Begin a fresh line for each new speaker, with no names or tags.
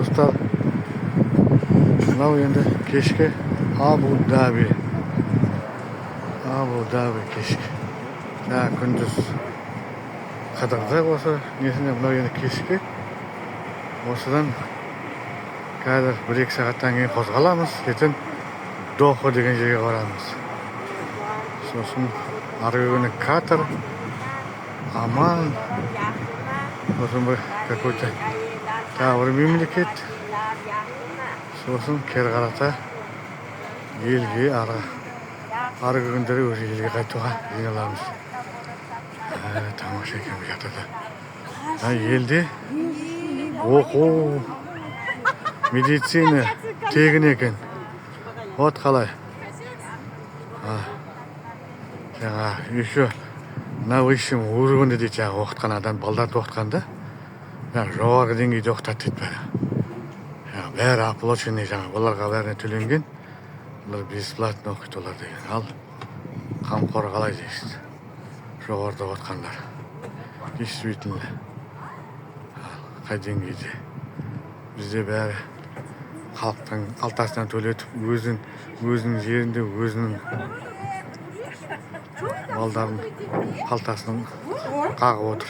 Dostlar, mынау енді кешкі Абу-Даби кешкі. Күндіз қыдырдық осы несінде, мынау енді кешкі. Осыдан қазір 1-2 сағаттан кейін қозғаламыз. Ертең Дохо деген жерге барамыз. Сосын арғы күні Катар, Аман, сосын бір какой-то тағы бір мемлекет. Сосын кері қарата елге арғы күндері өзі елге қайтуға жиналамыз. Тамаша екен бұл жақта. Елде оқу, медицина тегін екен. Вот қалай. Жаңа еще на высшем уровне дейді, жаңа оқытқан адам, балдарды оқытқанда, жоғарғы деңгейде оқытады дейді бәрі. Бәрі оплаченный, жаңа оларға бәріне төленген, олар бесплатно оқиды олар деген. Ал қамқор қалай дейсіз? Жоғарыда оқытқандар. Действительно. Қай деңгейде? Бізде бәрі халықтың қалтасынан төлетіп, өзінің жерінде, өзінің балдарын қалтасынан қағып отыр.